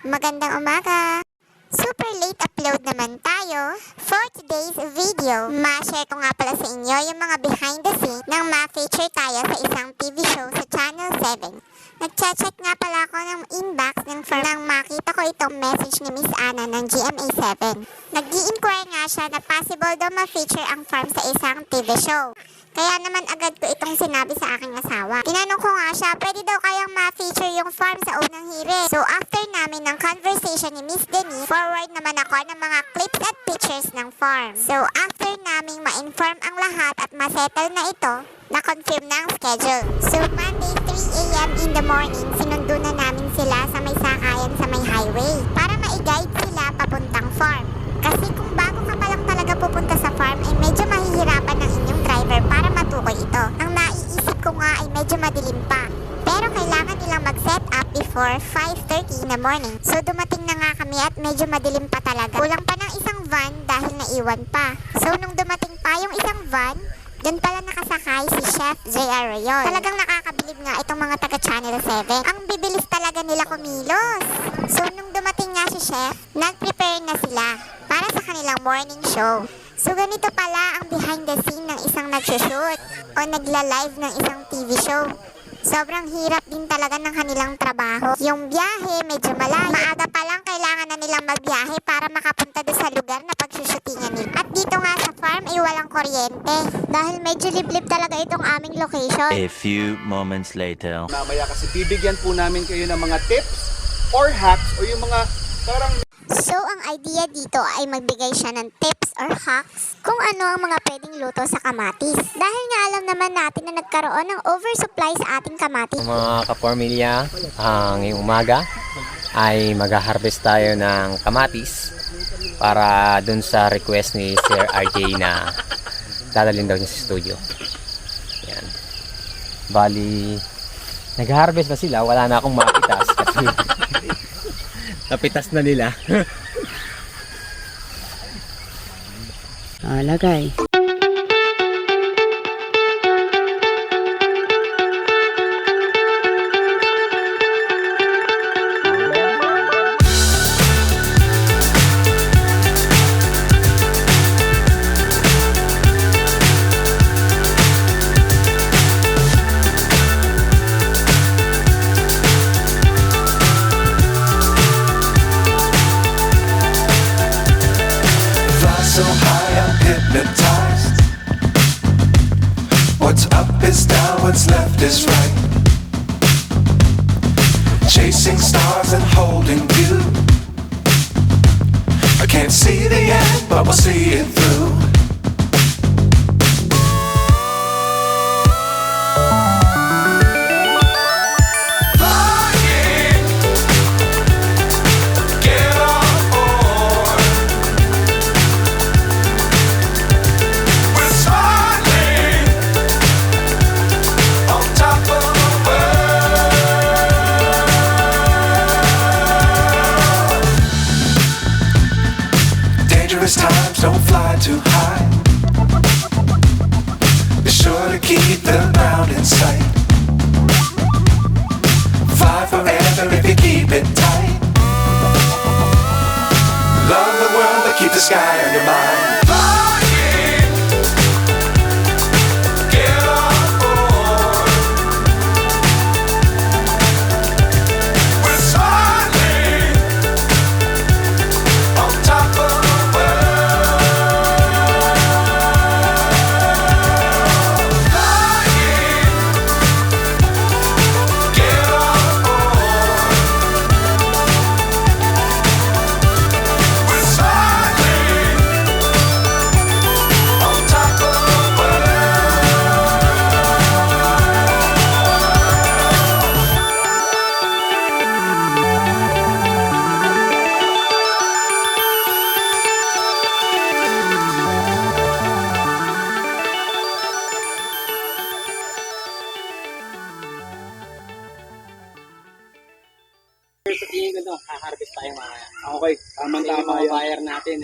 Magandang umaga! Super late upload naman tayo for today's video. Ma-share ko nga pala sa inyo yung mga behind the scene nang ma-feature tayo sa isang TV show sa Channel 7. Nagchat-chat nga pala ako ng inbox ng firm nang makita ko itong message ni Miss Anna ng GMA7. Nag-i-inquire nga siya na possible daw ma-feature ang farm sa isang TV show. Kaya naman agad ko itong sinabi sa aking asawa. Tinanong ko nga siya, pwede daw kayang ma-feature yung farm sa unang hirit. So after namin ng conversation ni Miss Denise, forward naman ako ng mga clips at pictures ng farm. So after naming ma-inform ang lahat at ma-settle na ito, na-confirm na ang schedule. So Monday 3 a.m. in the morning, sinundo na namin sila sa may sakayan sa may highway para ma-guide sila papuntang farm. Kasi kung bago ka pa lang talaga pupunta sa farm, ay medyo mahihirapan ng inyong driver para matukoy ito. Ang naiisip ko nga ay medyo madilim pa. Pero kailangan nilang mag-set up before 5:30 in the morning. So dumating na nga kami at medyo madilim pa talaga. Kulang pa ng isang van dahil naiwan pa. So nung dumating pa yung isang van, doon pala nakasakay si Chef J.R. Rayon. Talagang nakakabilib nga itong mga taga Channel 7. Ang bibilis talaga nila kumilos. So nung dumating nga si Chef, nag-prepare na sila para sa kanilang morning show. So ganito pala ang behind the scene ng isang nagsushoot o nagla-live ng isang TV show. Sobrang hirap din talaga ng kanilang trabaho. Yung biyahe medyo malayo. Maaga pa lang kailangan na nilang magbiyahe para makapunta doon sa lugar na pagsushootingan nila. At dito nga sa farm ay walang kuryente. Dahil medyo liblib talaga itong aming location. A few moments later. Mamaya kasi bibigyan po namin kayo ng mga tips or hacks o yung mga parang... So, ang idea dito ay magbigay siya ng tips or hacks kung ano ang mga pwedeng luto sa kamatis. Dahil nga alam naman natin na nagkaroon ng oversupply sa ating kamatis. Mga kapamilya, ngayong umaga ay mag-harvest tayo ng kamatis para dun sa request ni Sir RJ na dadalhin daw niya sa studio. Yan. Bali, nag-harvest na sila, wala na akong mapitas kasi napitas na nila. Lagay. So high I'm hypnotized. What's up is down, what's left is right. Chasing stars and holding you. I can't see the end, but we'll see it through. Times don't fly too high. Be sure to keep the ground in sight. Fly forever if you keep it tight. Love the world but keep the sky on your mind. Sa tingin ko doon, ha-harvest tayo mamaya. Okay, Yung tamang-tama mga yan. buyer natin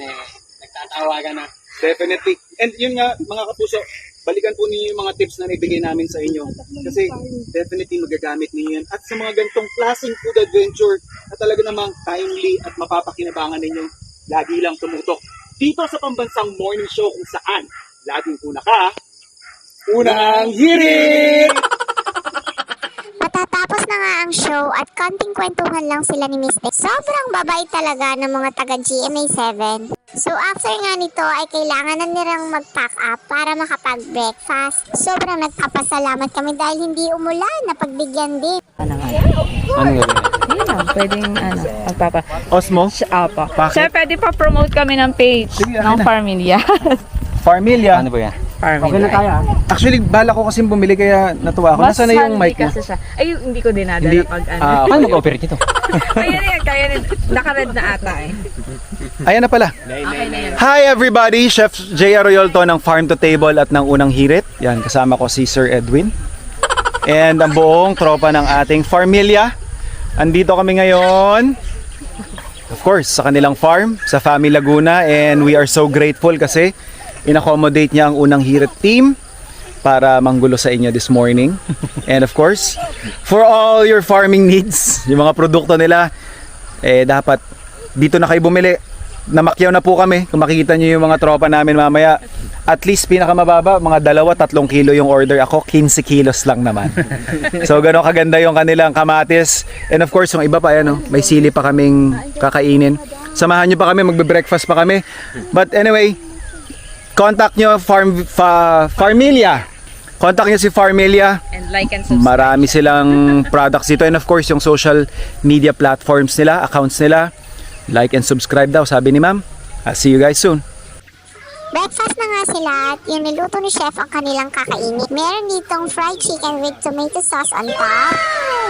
nagtatawagan na. Definitely. And yun nga, mga kapuso, balikan po ninyo yung mga tips na naibigay namin sa inyo. Kasi definitely magagamit ninyo yan. At sa mga ganitong klaseng food adventure na talaga namang timely at mapapakinabangan ninyo, lagi lang tumutok dito sa pambansang morning show kung saan laging unang hirit! Matatapos na nga ang show at konting kwentuhan lang sila ni Miss Tech. Sobrang babait talaga ng mga taga GMA7. So after nga nito ay kailangan na nilang mag-pack up para makapag-breakfast. Sobrang nagpapasalamat kami dahil hindi umulan, napagbigyan din. Ano gagawin natin? Yun lang, pwedeng magpapa. Osmo? Opo. Bakit? Sir, pwede pa promote kami ng page ng Farmilia. Farmilia. Ano ba yan? Farmilia. Actually, bala ko kasi bumili kaya natuwa ako. Mas Nasaan na yung handy mic mo? kasi siya. Ay, hindi ko dinadala Hindi. pag ano. Paano mag-operate nito? Ayan yan, kaya rin. Naka-red na ata eh. Ayan na pala. Okay na yan. Hi everybody! Chef J. Arroyo to ng Farm to Table at ng Unang Hirit. Yan, kasama ko si Sir Edwin. And ang buong tropa ng ating Farmilia. Andito kami ngayon, of course, sa kanilang farm, sa Fami Laguna. And we are so grateful kasi in-accommodate niya ang Unang Hirit team para manggulo sa inyo this morning. And of course, for all your farming needs, yung mga produkto nila, dapat dito na kayo bumili. Namakyaw na po kami. Kung makikita nyo yung mga tropa namin mamaya, at least pinakamababa, mga 2-3 kilo yung order. Ako, 15 kilos lang naman. So, gano'ng kaganda yung kanilang kamatis. And of course, yung iba pa, may sili pa kaming kakainin. Samahan nyo pa kami, magbe-breakfast pa kami. But anyway, contact nyo Farmilia. Contact nyo si Farmilia. And like and subscribe. Marami silang products dito. And of course, yung social media platforms nila, accounts nila. Like and subscribe daw, sabi ni ma'am. I'll see you guys soon. Breakfast na nga sila at yung niluto ni Chef ang kanilang kakainin. Meron ditong fried chicken with tomato sauce on top.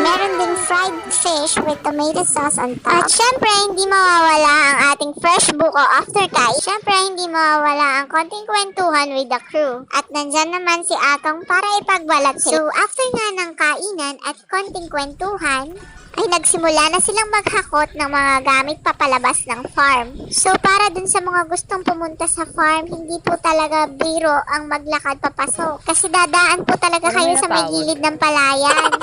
Meron ding fried fish with tomato sauce on top. At syempre, hindi mawawala ang ating fresh buko after kain. Syempre, hindi mawawala ang konting kwentuhan with the crew. At nandyan naman si Atong para ipagbalat sila. So, after nga ng kainan at konting kwentuhan, ay nagsimula na silang maghakot ng mga gamit papalabas ng farm. So para dun sa mga gustong pumunta sa farm, hindi po talaga biro ang maglakad papasok. Kasi dadaan po talaga kayo sa may gilid ng palayan.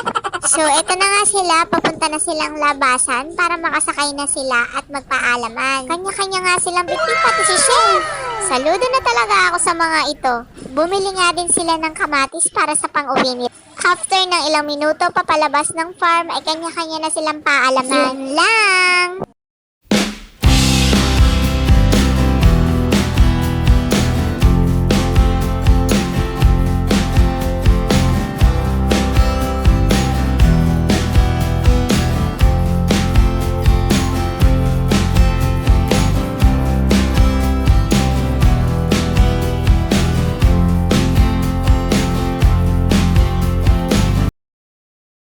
So eto na nga sila, papunta na silang labasan para makasakay na sila at magpaalaman. Kanya-kanya nga silang bitbit pati si Chef. Saludo na talaga ako sa mga ito. Bumili nga din sila ng kamatis para sa pang-uwi nila. After ng ilang minuto papalabas ng farm ay kanya-kanya na silang paalaman. Yun lang!